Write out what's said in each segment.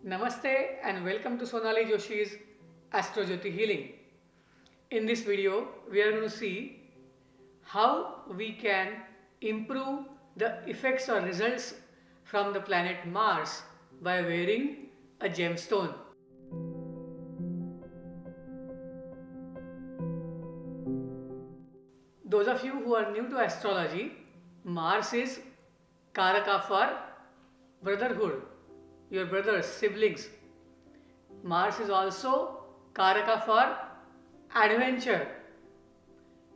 Namaste and welcome to Sonali Joshi's Astrojyoti Healing. In this video, we are going to see how we can improve the effects or results from the planet Mars by wearing a gemstone. Those of you who are new to astrology, Mars is Karaka for brotherhood, your brothers, siblings. Mars is also Karaka for adventure.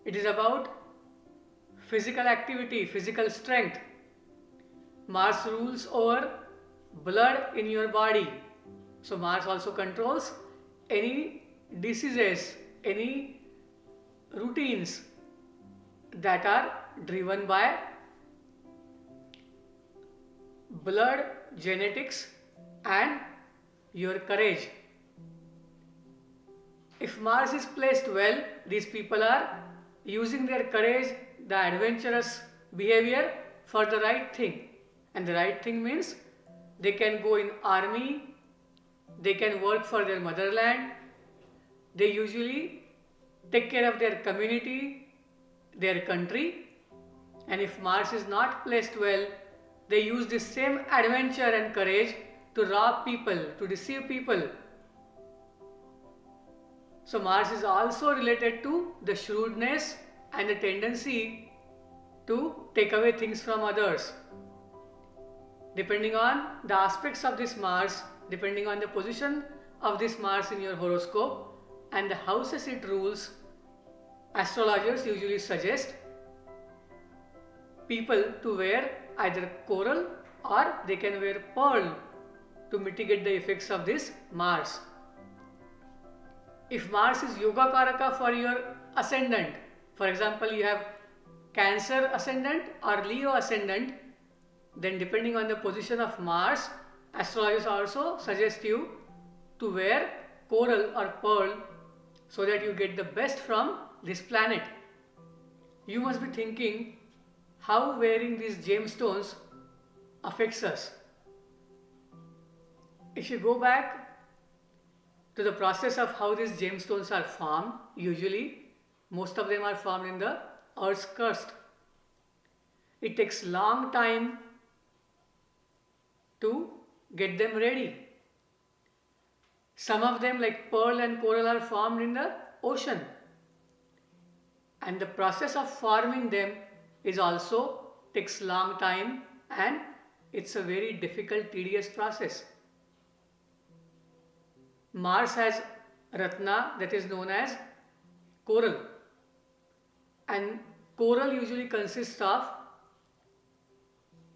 It is about physical activity, physical strength. Mars rules over blood in your body. So Mars also controls any diseases, any routines that are driven by blood, genetics and your courage. If Mars is placed well, these people are using their courage, the adventurous behavior for the right thing. And the right thing means they can go in army, they can work for their motherland, they usually take care of their community, their country. And if Mars is not placed well, they use this same adventure and courage to rob people, to deceive people. So Mars is also related to the shrewdness and the tendency to take away things from others. Depending on the aspects of this Mars, depending on the position of this Mars in your horoscope and the houses it rules, astrologers usually suggest people to wear either coral or they can wear pearl to mitigate the effects of this Mars. If Mars is Yoga Karaka for your ascendant, for example, you have Cancer ascendant or Leo ascendant, then depending on the position of Mars, astrologers also suggest you to wear coral or pearl so that you get the best from this planet. You must be thinking how wearing these gemstones affects us. If you go back to the process of how these gemstones are formed, usually most of them are formed in the Earth's crust. It takes long time to get them ready. Some of them like pearl and coral are formed in the ocean. And the process of forming them is also takes long time and it's a very difficult, tedious process. Mars has Ratna that is known as coral, and coral usually consists of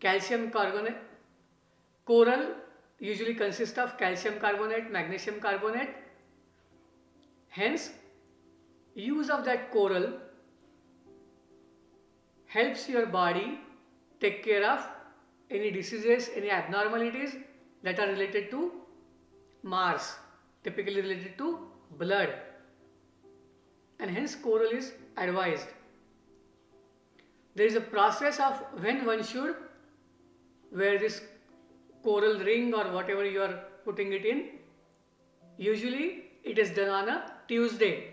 calcium carbonate. Coral usually consists of calcium carbonate, magnesium carbonate. Hence, use of that coral helps your body take care of any diseases, any abnormalities that are related to Mars, typically related to blood, and hence coral is advised. There is a process of when one should wear this coral ring or whatever you are putting it in. Usually it is done on a Tuesday.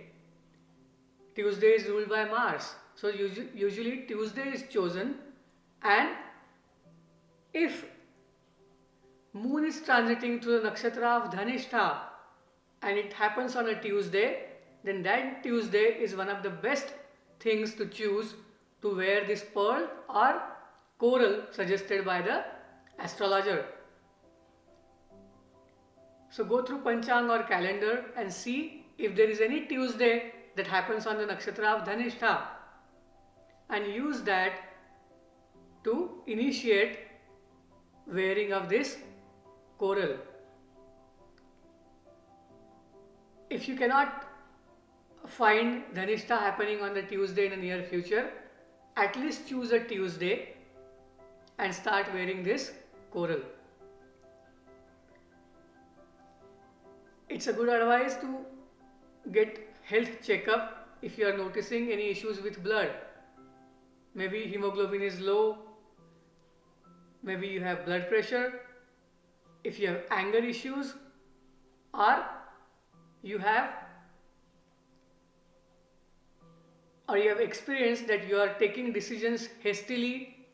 Tuesday is ruled by Mars. So usually Tuesday is chosen, and if moon is transiting through the nakshatra of Dhanishta and it happens on a Tuesday, then that Tuesday is one of the best things to choose to wear this pearl or coral suggested by the astrologer. So go through Panchang or calendar and see if there is any Tuesday that happens on the nakshatra of Dhanishta, and use that to initiate wearing of this coral. If you cannot find Dhanishta happening on the Tuesday in the near future, at least choose a Tuesday and start wearing this coral. It's a good advice to get health checkup if you are noticing any issues with blood. Maybe hemoglobin is low, maybe you have blood pressure. if you have anger issues, or you have experienced that you are taking decisions hastily,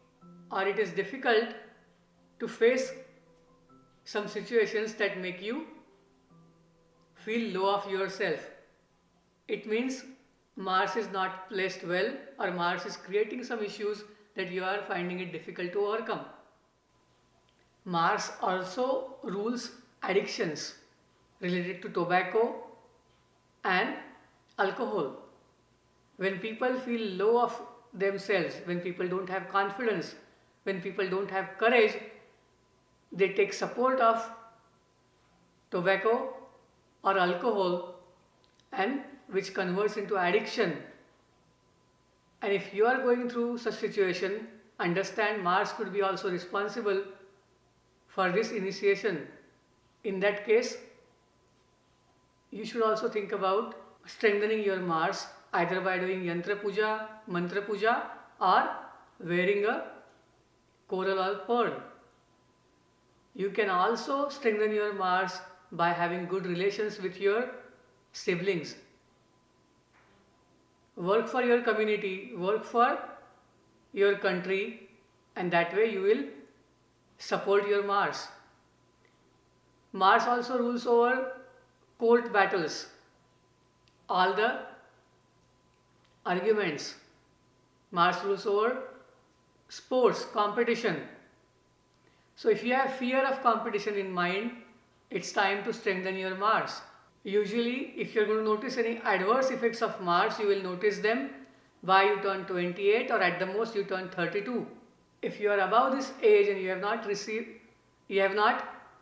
or it is difficult to face some situations that make you feel low of yourself. It means Mars is not placed well, or Mars is creating some issues that you are finding it difficult to overcome. Mars also rules addictions related to tobacco and alcohol. When people feel low of themselves, when people don't have confidence, when people don't have courage, they take support of tobacco or alcohol, and which converts into addiction. And if you are going through such situation, understand Mars could be also responsible for this initiation. In that case, you should also think about strengthening your Mars either by doing yantra puja, mantra puja, or wearing a coral or pearl. You can also strengthen your Mars by having good relations with your siblings. Work for your community, work for your country, and that way you will support your Mars. Mars also rules over court battles, all the arguments. Mars rules over sports, competition. So if you have fear of competition in mind, it's time to strengthen your Mars. Usually, if you're going to notice any adverse effects of Mars, you will notice them by you turn 28, or at the most you turn 32. If you are above this age and you have not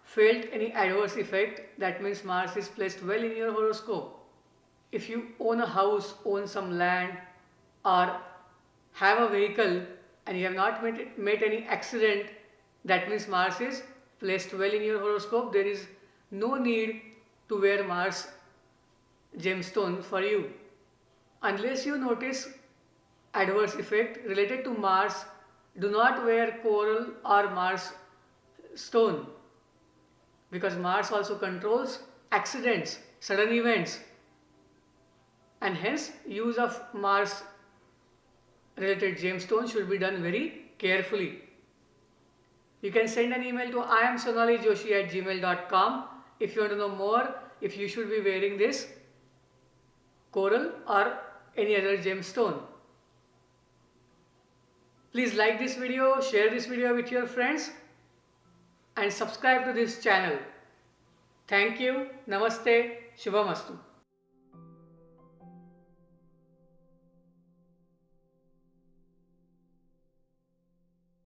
felt any adverse effect, that means Mars is placed well in your horoscope. If you own a house, own some land, or have a vehicle and you have not met any accident, that means Mars is placed well in your horoscope. There is no need to wear Mars gemstone for you. Unless you notice adverse effect related to Mars, do not wear coral or Mars stone, because Mars also controls accidents, sudden events, and hence use of Mars related gemstone should be done very carefully. You can send an email to iamsonalijoshi@gmail.com if you want to know more if you should be wearing this coral or any other gemstone. Please like this video, share this video with your friends, and subscribe to this channel. Thank you. Namaste. Shubhamastu.